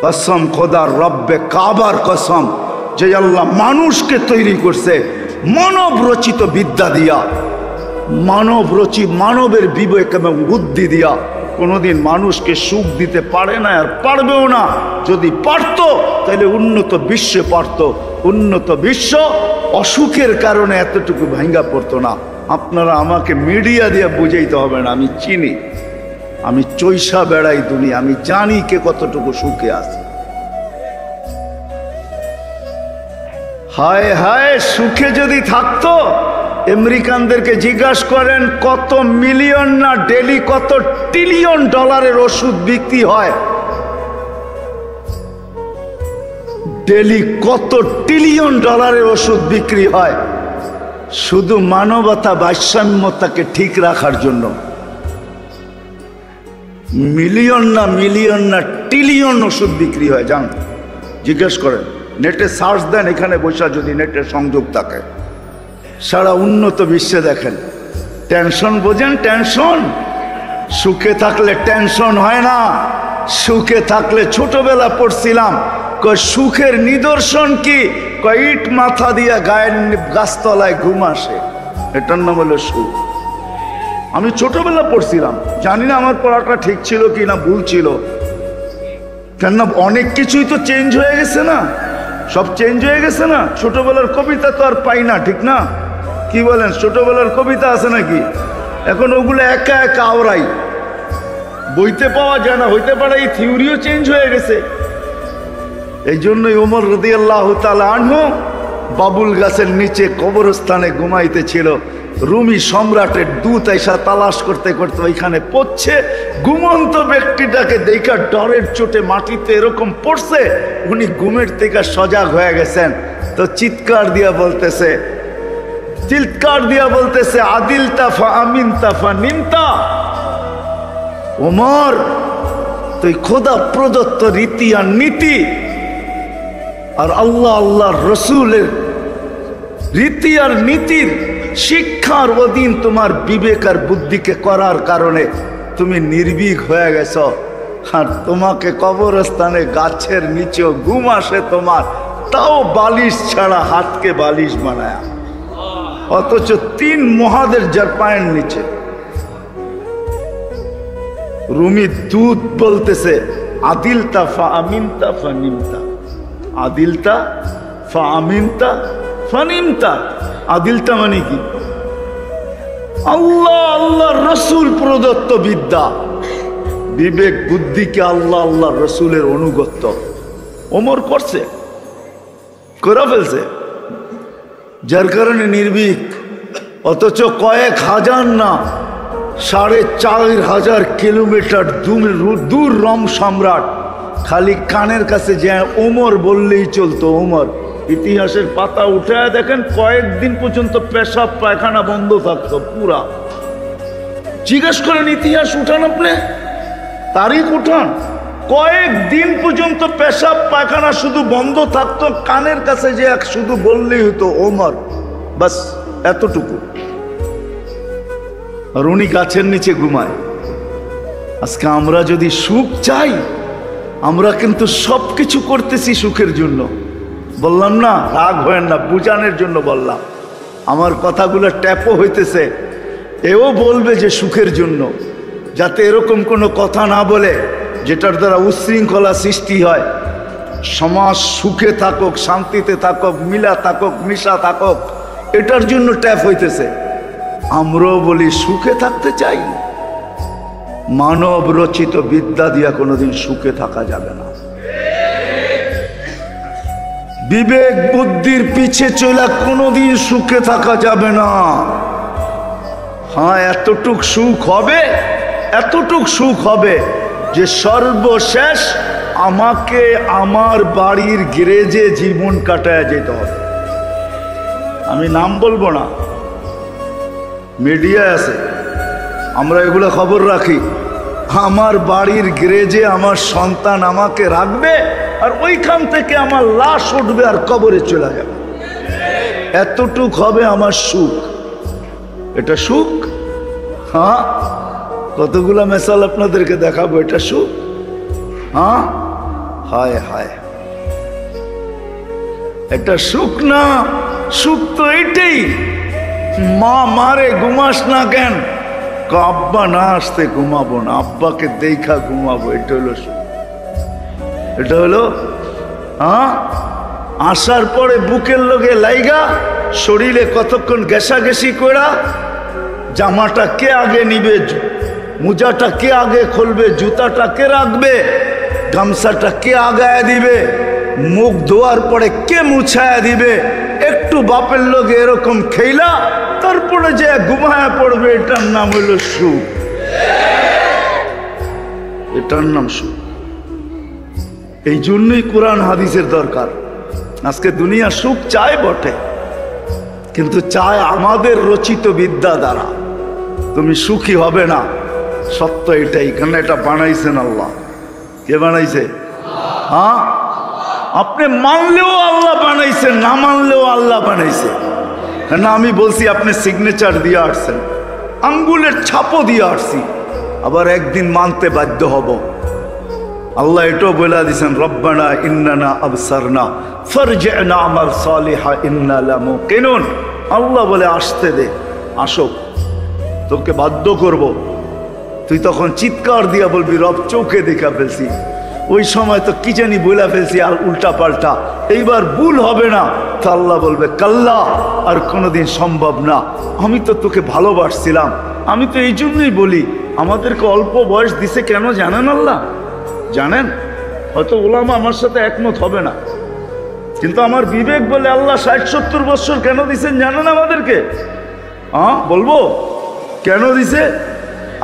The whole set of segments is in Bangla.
কসম খোদার রব্বে কাবার কসম, যে আল্লাহ মানুষকে তৈরি করছে মানব রচিত বিদ্যা দিয়া, মানবের বিবেক এবং বুদ্ধি দিয়া, কোনোদিন মানুষকে সুখ দিতে পারে না আর পারবেও না। যদি পারত তাহলে উন্নত বিশ্বে পারত। উন্নত বিশ্ব অসুখের কারণে এতটুকু ভাঙ্গা পড়তো না। আপনারা আমাকে মিডিয়া দিয়ে বুঝাইতে হবে না, আমি চিনি, আমি চৈসা বেড়াই দুনিয়া, আমি জানি কে কতটুকু সুখে আছে। হায় হায়, সুখে যদি থাকতো, আমেরিকানদেরকে জিজ্ঞাসা করেন কত মিলিয়ন না ডেলি কত ট্রিলিয়ন ডলারের ওষুধ বিক্রি হয়, ডেলি কত ট্রিলিয়ন ডলারের ওষুধ বিক্রি হয় শুধু মানবতা ভারসাম্যতাকে ঠিক রাখার জন্য। মিলিয়ন না ট্রিলিয়ন ওষুধ বিক্রি হয়, জান, জিজ্ঞেস করেন, নেটে সার্চ দেন, এখানে বসে যদি নেটের সংযোগ থাকে, সারা উন্নত বিশ্বে দেখেন। টেনশন বোঝেন? টেনশন সুখে থাকলে টেনশন হয় না। সুখে থাকলে, ছোটবেলা পড়ছিলাম, সুখের নিদর্শন কি? ইট মাথা দিয়া গায়ের গাছতলায় ঘুম আসে, এটার নাম হলো সুখ। আমি ছোটবেলা পড়ছিলাম, জানি না আমার পড়াটা ঠিক ছিল কি না ভুল ছিল, কেননা অনেক কিছুই তো চেঞ্জ হয়ে গেছে না, সব চেঞ্জ হয়ে গেছে না। ছোটবেলার কবিতা তো আর পাই না, ঠিক না? কি বলেন? ছোটবেলার কবিতা আছে নাকি এখন? ওগুলো একা একা আওড়াই, বইতে পাওয়া যায় না। হইতে পারে এই থিওরিও চেঞ্জ হয়ে গেছে। এই জন্যই ওমর রাদিয়াল্লাহু তাআলা আনহু বাবুল গাছের নিচে কবরস্থানে ঘুমাইতেছিল। রুমি সম্রাটের দূত এসা তালাশ করতে করতে ওইখানে পড়ছে। ঘুমন্ত ব্যক্তিটাকে দেখা ডরের চোটে মাটিতে এরকম পড়ছে, উনি ঘুমের থেকে সজাগ হয়ে গেছেন। তো চিৎকার দিয়া বলতেছে আদিলতা ফা আমিনতা ফা নিমতা। ওমর, তুই খোদা প্রদত্ত রীতি আর নীতি আর আল্লাহর রসুলের রীতি আর নীতির শিক্ষার অধীন তোমার বিবেক আর বুদ্ধিকে করার কারণে তুমি নির্ভীক হয়ে গেছ। আর তোমাকে কবরস্থানে গাছের নিচেও ঘুম আসে তোমার, তাও বালিশ ছাড়া, হাতকে বালিশ বানায়, অথচ 3 মহাদের যার পায়ের নিচে। রুমি দূত বলতেছে আদিলতা ফা আমিনতা ফা নিমতা, আদিলতা ফা আমিনতা ফা নিমতা। আদিলতা মানে কি? আল্লাহর রসুল প্রদত্ত বিদ্যা, বিবেক বুদ্ধিকে আল্লাহর রসুলের অনুগত্য ওমর করে ফেলছে, যার কারণে নির্ভীক। অথচ কয়েক হাজার না, 4,500 কিলোমিটার দূর রোম সম্রাট খালি কানের কাছে যে ওমর বললেই চলতো। ওমর, ইতিহাসের পাতা উঠে দেখেন কয়েকদিন পর্যন্ত পেশাব পায়খানা বন্ধ থাকতো পুরা। জিজ্ঞেস করেন, ইতিহাস উঠান, আপনি তারিখ উঠান, কয়েকদিন পর্যন্ত পেশাব পায়খানা শুধু বন্ধ থাকতো, কানের কাছে যে শুধু বললেই হতো ওমর, বাস এতটুকু। আর উনি গাছের নিচে ঘুমায়। আজকে আমরা যদি সুখ চাই, আমরা কিন্তু সবকিছু করতেছি সুখের জন্য। বললাম না, রাগ হয় না, বুঝানোর জন্য বললাম। আমার কথাগুলো ট্যাপও হইতেছে, এও বলবে যে সুখের জন্য, যাতে এরকম কোনো কথা না বলে যেটার দ্বারা উচ্ছৃঙ্খলা সৃষ্টি হয়। সমাজ সুখে থাকুক, শান্তিতে থাকুক, মিলা থাকুক, মিশা থাকুক, এটার জন্য ট্যাপ হইতেছে। আমরাও বলি সুখে থাকতে চাই। মানব রচিত বিদ্যা দিয়া কোনোদিন সুখে থাকা যাবে না। বিবেক বুদ্ধির পিছে চলা কোনোদিন সুখে থাকা যাবে না। হ্যাঁ, এতটুক সুখ হবে যে সর্বশেষ আমাকে আমার বাড়ির গ্যারেজে জীবন কাটায় যেতে হবে। আমি নাম বলবো না, মিডিয়া আছে, আমরা এগুলো খবর রাখি। আমার বাড়ির গ্যারেজে আমার সন্তান আমাকে রাখবে, আর ওইখান থেকে আমার লাশ উঠবে আর কবরে চলে যাবে। এতটুক হবে আমার সুখ। এটা সুখ? হ্যাঁ, কতগুলা মেসাল আপনাদেরকে দেখাবো। এটা সুখ? হ্যাঁ, হায় হায়, এটা সুখ না? সুখ তো এটাই, মা মারে ঘুমাস না কেন? আব্বা না আসতে ঘুমাবো না, আব্বাকে দেখা ঘুমাবো, এটা হলো সুখ। এটা হলো আসার পরে বুকের লগে লাইগা শরীরে কতক্ষণ ঘেঁষাঘেঁষি করা, জামাটা কে আগে নিবে, মোজাটা কে আগে খুলবে, জুতাটা কে রাখবে, গামছাটা কে আগায় দিবে, মুখ ধোয়ার পরে কে মুছায়া দিবে, একটু বাপের লগে এরকম খেলা তারপরে যে ঘুমায়া পড়বে, এটার নাম হলো সুখ। এটার নাম সুখ। এই জন্যই কোরআন হাদিসের দরকার। আজকে দুনিয়া সুখ চায় বটে, কিন্তু চায় আমাদের রচিত বিদ্যা দ্বারা। তুমি সুখী হবে না, সত্য এটাই। কেন এটা বানাইছেন আল্লাহ। কে বানাইছে? হ্যাঁ, আপনি মানলেও আল্লাহ বানাইছে, না মানলেও আল্লাহ বানাইছে। কেন আমি বলছি আপনি সিগনেচার দিয়ে আসছেন, আঙ্গুলের ছাপও দিয়ে আসছি, আবার একদিন মানতে বাধ্য হব। আল্লাহ এটাও বলে দিয়েছেন, রব্বানা ইন্নানা আবসারনা ফারজি'না আমাল সালিহা ইন্না লামুকিনুন। আল্লাহ বলে আসতে দে, আসো, তোকে বাধ্য করব। তুই তখন চিৎকার দিয়া বলবি, রব চোখে দেখা ফেলছি, ওই সময় তো কি জানি বলে ফেলছি আর উল্টা পাল্টা, এইবার ভুল হবে না। তো আল্লাহ বলবে, কাল্লা, আর কোনোদিন সম্ভব না, আমি তো তোকে ভালোবাসছিলাম। আমি তো এই জন্যই বলি, আমাদেরকে অল্প বয়স দিছে কেন জানেন আল্লাহ? জানেন? হয়তো ওলামা আমার সাথে একমত হবে না, কিন্তু আমার বিবেক বলে আল্লাহ 60-70 বছর কেন দিছেন জানেন আমাদেরকে? বলবো কেন দিছে?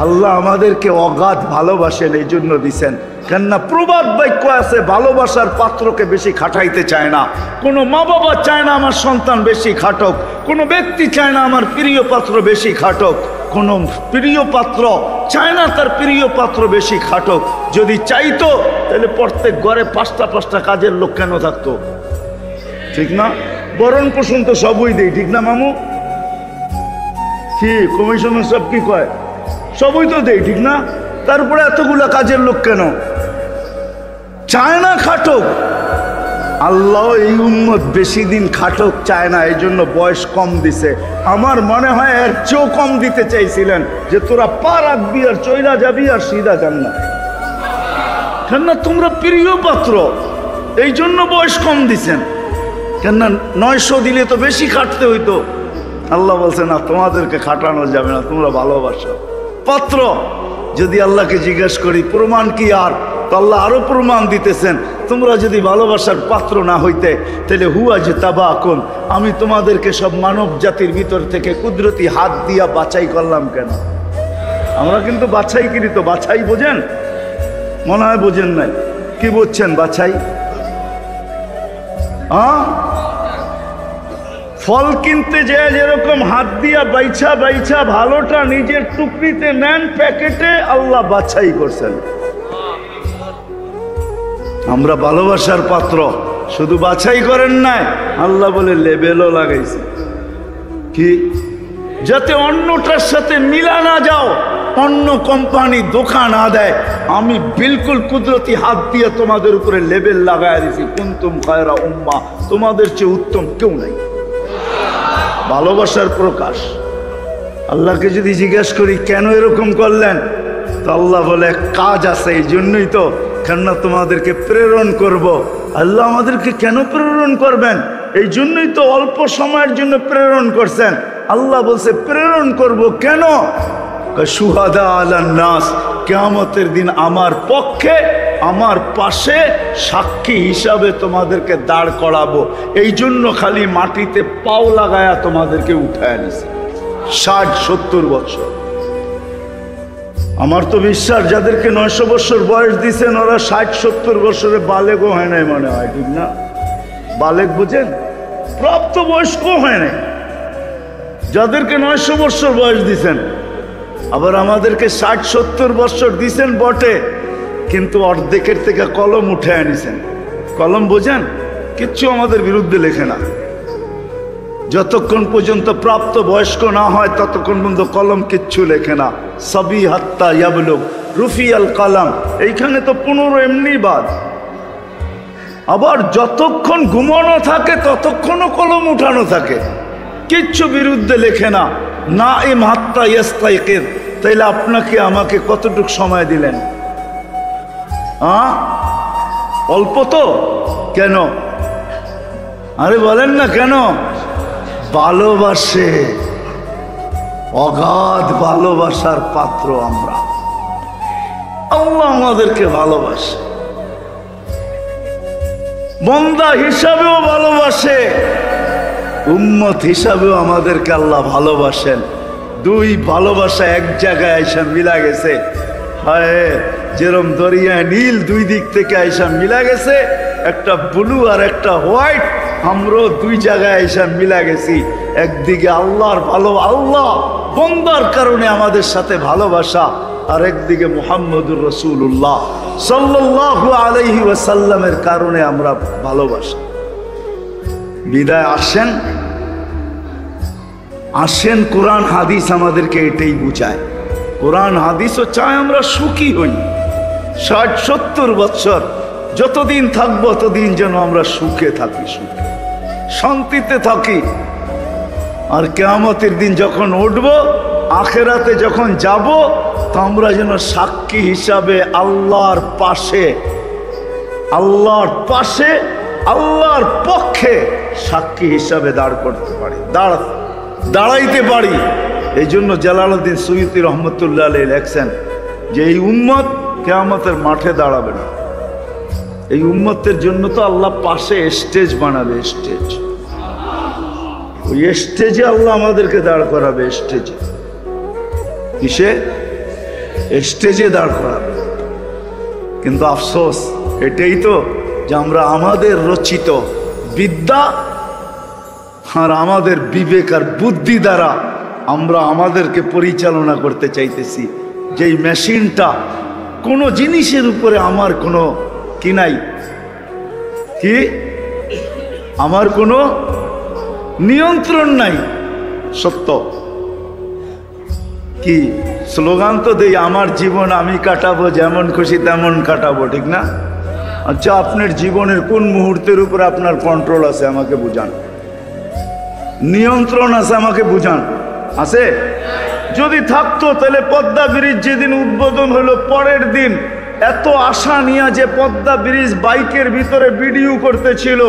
আল্লাহ আমাদেরকে অগাধ ভালোবাসেন, এই জন্য দিছেন। কেননা প্রবাদ বাক্য আছে, ভালোবাসার পাত্রকে বেশি খাটাইতে চায় না। কোনো মা বাবা চায় না আমার সন্তান বেশি খাটক, কোনো ব্যক্তি চায় না আমার প্রিয় পাত্র বেশি খাটক, কোনো প্রিয় পাত্র চায় না তার প্রিয় পাত্র বেশি খাটক। যদি চাইতো তাহলে প্রত্যেক ঘরে 5টা কাজের লোক কেন থাকতো? ঠিক না? বরণ পোষণ তো সবই দেই, ঠিক না মামু? কি কমিশনার সব কি কয়? সবই তো দেই, ঠিক না? তারপরে এতগুলা কাজের লোক কেন? চায় না খাটক। আল্লাহ এই উম্মত বেশি দিন খাটক চায় না, এই জন্য বয়স কম দিছে। আমার মনে হয় এর চেয়েও কম দিতে চাইছিলেন, যে তোরা পা রাখবি আর চইলা যাবি আর সিধা জান্নাত। কেননা তোমরা প্রিয় পাত্র, এই জন্য বয়স কম দিছেন। কেননা 900 দিলে তো বেশি খাটতে হইতো। আল্লাহ বলছে না, তোমাদেরকে খাটানো যাবে না, তোমরা ভালোবাসো পাত্র। যদি আল্লাহকে জিজ্ঞেস করি প্রমাণ কি, আর তো আল্লাহ আরো প্রমাণ দিতেছেন, তোমরা যদি ভালোবাসার পাত্র না হইতে তাহলে হুয়া যে তাবাকুম, আমি তোমাদেরকে সব মানব জাতির ভিতর থেকে কুদরতি হাত দিয়া বাছাই করলাম। কেন? আমরা কিন্তু বাছাই করি, তো বাছাই বোঝেন? মনে হয় বোঝেন নাই। কি বুঝছেন বাছাই? ফল কিনতে যে যেরকম হাত দিয়া বাইছা বাইছা ভালোটা নিজের টুকরিতে নেন, প্যাকেটে আল্লাহ বাছাই করছেন। আমরা ভালোবাসার পাত্র, শুধু বাছাই করেন নাই, আল্লাহ বলে লেবেলও লাগাইছে। কি? যাতে অন্যটার সাথে মিলা না যাও, অন্য কোম্পানি ধোঁকা না দেয়। আমি বিলকুল কুদরতি হাত দিয়ে তোমাদের উপরে লেবেল লাগাই দিছি, কুনতুম খায়রা উম্মাহ, তোমাদের চেয়ে উত্তম কেউ নাই। ভালোবাসার প্রকাশ। আল্লাহকে যদি জিজ্ঞেস করি কেন এরকম করলেন, তো আল্লাহ বলে কাজ আছে, এই জন্যই তো। কেননা তোমাদেরকে প্রেরণ করব। আল্লাহ আমাদেরকে কেন প্রেরণ করবেন? এই জন্যই তো অল্প সময়ের জন্য প্রেরণ করছেন। আল্লাহ বলছে প্রেরণ করব কেন? শুহাদা আলান নাস, কিয়ামতের দিন আমার পক্ষে, আমার পাশে সাক্ষী হিসাবে তোমাদেরকে দাঁড় করাবো। এই জন্য খালি মাটিতে পাও লাগায়া তোমাদেরকে উঠায় নিছে 60-70 বছর। আমার তো বিশ্বাস যাদেরকে 900 বছর বয়স দিচ্ছেন, ওরা 60-70 বছরে বালেগও হয় নাই মনে হয়, ঠিক না? বালেগ বুঝেন? প্রাপ্ত বয়স্ক হয় নাই যাদেরকে 900 বছর বয়স দিচ্ছেন। আবার আমাদেরকে 60-70 বছর দিছেন বটে, কিন্তু অর্ধেকের থেকে কলম উঠে আনিছেন। কলম বোঝেন? কিচ্ছু আমাদের বিরুদ্ধে লেখে না। যতক্ষণ পর্যন্ত প্রাপ্ত বয়স্ক না হয় ততক্ষণ পর্যন্ত কলম কিচ্ছু লেখে না। সবই হাত্তা ইয়াবলুগ রুফিয়াল কালাম। এইখানে তো 15 এমনি বাদ, আবার যতক্ষণ ঘুমানো থাকে ততক্ষণও কলম উঠানো থাকে, কিচ্ছু বিরুদ্ধে লেখে না। না এ মাত্রা ইস্তাইকির, তাইলে আপনাকে আমাকে কতটুকু সময় দিলেন? অল্প তো। কেন? আরে বলেন না কেন? ভালোবাসে, অগাধ ভালোবাসার পাত্র আমরা। আল্লাহ আমাদেরকে ভালোবাসে, বান্দা হিসাবেও ভালোবাসে, উম্মত হিসাবেও আমাদেরকে আল্লাহ ভালোবাসেন। দুই ভালোবাসা এক জায়গায় আইসা মিলা গেছে। হায়, যেরম দরিয়ায় নীল দুই দিক থেকে আইসা মিলা গেছে, একটা ব্লু আর একটা হোয়াইট, আমরাও দুই জায়গায় আইসা মিলা গেছি। একদিকে আল্লাহর আল্লাহ বান্দার কারণে আমাদের সাথে ভালোবাসা, আর একদিকে মুহাম্মদুর রাসূলুল্লাহ সাল্লাল্লাহু আলাইহি ওয়াসাল্লামের কারণে আমরা ভালোবাসি। বিদায় আসেন, আসেন, কোরআন হাদিস আমাদেরকে এটাই বুঝায়। কোরআন হাদিসও চায় আমরা সুখী হই। ৬০-৭০ বছর যতদিন থাকবো ততদিন যেন আমরা সুখে থাকি, সুখে শান্তিতে থাকি। আর কিয়ামতের দিন যখন উঠবো, আখেরাতে যখন যাব, তো আমরা যেন সাক্ষী হিসাবে আল্লাহর পাশে, আল্লাহর পাশে, আল্লাহর পক্ষে সাক্ষী হিসাবে দাঁড় করতে পারি, দাঁড়াইতে পারি। এই জন্য জালালউদ্দিন সুয়ুতী রহমতুল্লাহ আলাইহি লেখছেন যে এই উম্মত কিয়ামতের মাঠে দাঁড়াবে না। এই উম্মতের জন্য তো আল্লাহ পাশে স্টেজ বানাবে, স্টেজ। ওই স্টেজে আল্লাহ আমাদেরকে দাঁড় করাবে, স্টেজে। কিসে? স্টেজে দাঁড় করাবে। কিন্তু আফসোস এটাই তো যে আমরা আমাদের রচিত বিদ্যা আর আমাদের বিবেক আর বুদ্ধি দ্বারা আমরা আমাদেরকে পরিচালনা করতে চাইতেছি। যেই মেশিনটা কোনো জিনিসের উপরে আমার কোনো কি নাই, কি আমার কোনো নিয়ন্ত্রণ নাই। সত্য কি স্লোগান তো দেই, আমার জীবন আমি কাটাবো, যেমন খুশি তেমন কাটাবো, ঠিক না? আচ্ছা, আপনার জীবনের কোন মুহূর্তের উপরে আপনার কন্ট্রোল আছে আমাকে বুঝান, নিয়ন্ত্রণ আছে আমাকে বুঝান। আছে? যদি থাকতো তাহলে পদ্মা ব্রিজ যেদিন উদ্বোধন হলো, পরের দিন এত আশা নিয়ে যে পদ্মা ব্রিজ বাইকের ভিতরে ভিডিও করতেছিল,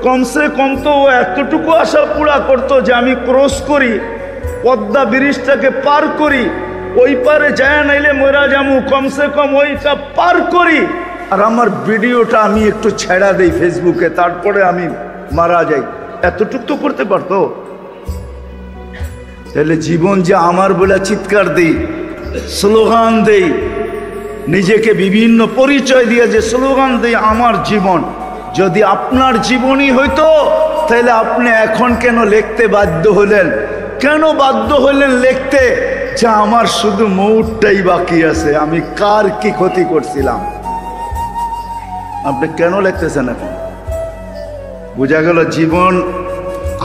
কমসে কম তো ও এতটুকু আশা পুরা করতো যে আমি ক্রস করি, পদ্মা ব্রিজটাকে পার করি, ওই পারে যায় নাইলে মরা যামু, কমসে কম ওইটা পার করি, আর আমার ভিডিওটা আমি একটু ছেড়া দেই ফেসবুকে, তারপরে আমি মারা যাই। এতটুকু তো করতে পারতো। তাহলে জীবন যে আমার বলে চিৎকার দেই, স্লোগান দেই, নিজেকে বিভিন্ন পরিচয় দিয়ে যে স্লোগান দেই আমার জীবন, যদি আপনার জীবনই হইতো তাহলে আপনি এখন কেন লিখতে বাধ্য হলেন? কেন বাধ্য হলেন লিখতে যে আমার শুধু মৌতটাই বাকি আছে, আমি কার কি ক্ষতি করছিলাম? আপনি কেন লিখতেছেন এখন? বোঝা গেল জীবন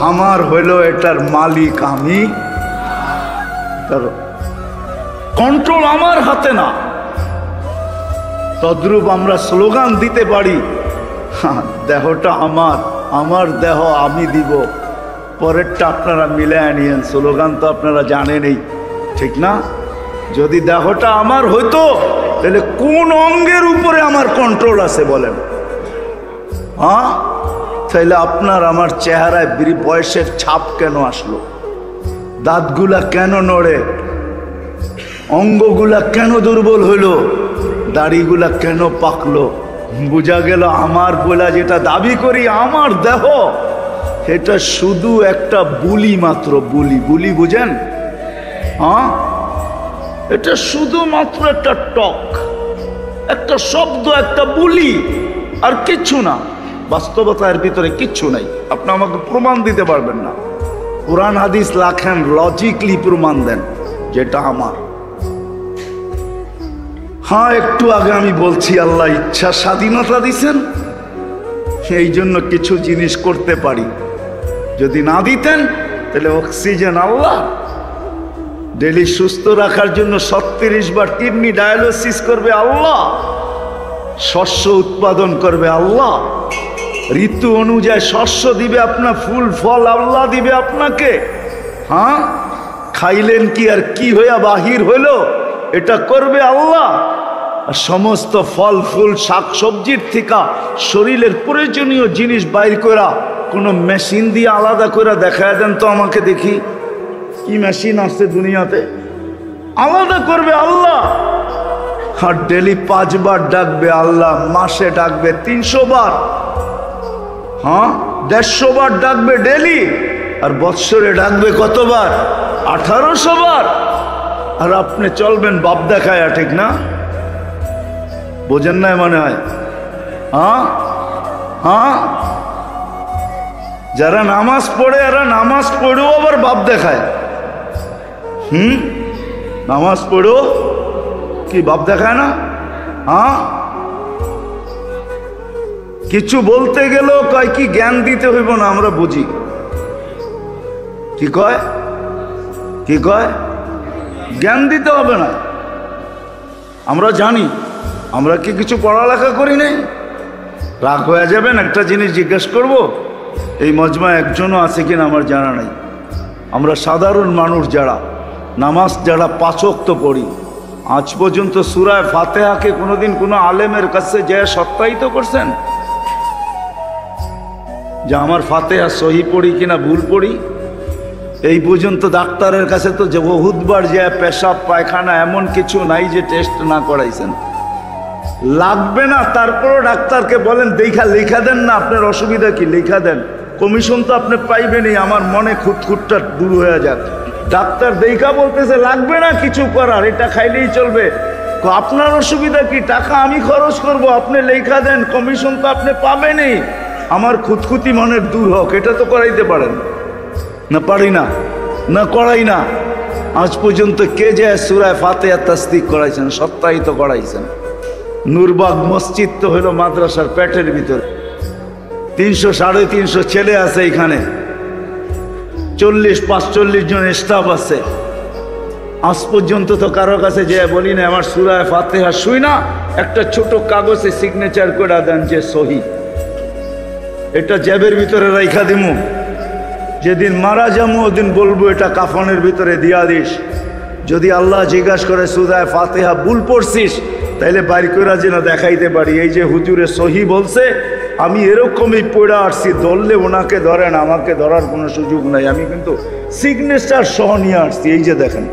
আমার হইলো, এটার মালিক আমি, তার কন্ট্রোল আমার হাতে না। তদ্রূপ আমরা স্লোগান দিতে পারি, দেহটা আমার, আমার দেহ আমি দিব, পরেরটা আপনারা মিলে আনিয়েন। স্লোগান তো আপনারা জানেনই, ঠিক না? যদি দেহটা আমার হইতো তাহলে কোন অঙ্গের উপরে আমার কন্ট্রোল আছে বলেন? হ্যাঁ, তাহলে আপনার আমার চেহারায় বয়সের ছাপ কেন আসলো? দাঁতগুলা কেন নড়ে? অঙ্গগুলা কেন দুর্বল হইলো? দাড়িগুলা কেন পাকলো? বোঝা গেল আমার বলা যেটা দাবি করি আমার দেহ, এটা শুধু একটা বুলি মাত্র। বুলি, বুলি বুঝেন? হ্যাঁ, এটা শুধুমাত্র একটা টক, একটা শব্দ, একটা বুলি, আর কিচ্ছু না। বাস্তবতার ভিতরে কিচ্ছু নাই। আপনি আমাকে প্রমাণ দিতে পারবেন না। কোরআন হাদিস লাখেন, লজিকলি প্রমাণ দেন যেটা আমার। হ্যাঁ, একটু আগে আমি বলছি আল্লাহ ইচ্ছা স্বাধীনতা দিছেন, সেই জন্য কিছু জিনিস করতে পারি। যদি না দিতেন তাহলে অক্সিজেন আল্লাহ, ডেলি সুস্থ রাখার জন্য ৩৬ বার কিডনি ডায়ালিসিস করবে আল্লাহ, শস্য উৎপাদন করবে আল্লাহ, ঋতু অনুযায়ী শস্য দিবে আপনার, ফুল ফল আল্লাহ দিবে আপনাকে। হ্যাঁ, খাইলেন কি আর কি হইয়া বাহির হইল, এটা করবে আল্লাহ। আর সমস্ত ফল ফুল শাক সবজির থেকে শরীরের প্রয়োজনীয় জিনিস বাইর করা কোনো মেশিন দিয়ে আলাদা করে দেখায় দেন তো আমাকে দেখি, কি মেশিন আসছে দুনিয়াতে? আলাদা করবে আল্লাহ। আর ডেলি 5 বার ডাকবে আল্লাহ, মাসে ডাকবে 300 বার, হ্যাঁ 150 বার ডাকবে ডেলি। আর বৎসরে ডাকবে কতবার? 1800 বার। আর আপনি চলবেন বাপ দেখায়, ঠিক না? বোঝেন নাই মনে হয়? হ্যাঁ হ্যাঁ, যারা নামাজ পড়ে এরা নামাজ পড়েও আবার বাপ দেখায়। নামাজ পড়েও কি বাপ দেখায় না? হ্যাঁ, কিছু বলতে গেলেও কয় কি জ্ঞান দিতে হইব না, আমরা বুঝি। কি কয়? কি কয়? জ্ঞান দিতে হবে না, আমরা জানি। আমরা কি কিছু পড়ালেখা করি নাই? রাগ হয়ে যাবেন, একটা জিনিস জিজ্ঞেস করব, এই মজমায় একজনও আছে কিনা আমার জানা নাই। আমরা সাধারণ মানুষ যারা নামাজ যারা 5 ওয়াক্ত পড়ি, আজ পর্যন্ত সূরা ফাতিহাকে কোনোদিন কোনো আলেমের কাছে যে সত্যায়িত করছেন যে আমার ফাতিহা সহি পড়ি কিনা ভুল পড়ি? এই পর্যন্ত ডাক্তারের কাছে তো যে বহুতবার যে পেশাব পায়খানা এমন কিছু নাই যে টেস্ট না করাইছেন। লাগবে না, তারপরও ডাক্তারকে বলেন দেখা লেখা দেন না, আপনার অসুবিধা কি, লেখা দেন, কমিশন তো আপনি পাইবেনই, আমার মনে খুঁতখুতটা দূর হয়ে যাক। ডাক্তার দেখা বলতেছে লাগবে না কিছু করার, এটা খাইলেই চলবে। আপনার অসুবিধা কি, টাকা আমি খরচ করব, আপনি লেখা দেন, কমিশন তো আপনি পাবেনই, আমার খুঁতখুতি মনের দূর হোক, এটা তো করাইতে পারেন না? পারি না, না করাই না। আজ পর্যন্ত কে যে সূরা ফাতিহা তাসদিক করাইছেন, সত্যায়িত করাইছেন? নূরবাগ মসজিদ তো হলো মাদ্রাসার পেটের ভিতরে, 300-350 ছেলে আছে এখানে, 40-45 জন স্টাফ আছে। আজ পর্যন্ত তো কারো কাছে যে বলি না আমার সূরা ফাতিহা শুই না, একটা ছোট কাগজে সিগনেচার করে দেন যে সহি, এটা জেবের ভিতরে রাইখা দিমু, যেদিন মারা যাবো ওদিন বলবো এটা কাফনের ভিতরে দিয়া দিস। যদি আল্লাহ জিজ্ঞাসা করে সূরা ফাতিহা ভুল পড়ছিস, তাইলে বাইর করে যেন দেখাইতে পারি এই যে হুজুরে সহি বলছে, আমি এরকমই পড়ে আসছি, ধরলে ওনাকে ধরেন, আমাকে ধরার কোনো সুযোগ নাই, আমি কিন্তু সিগনেচার সহ নিয়ে আসছি, এই যে দেখেন।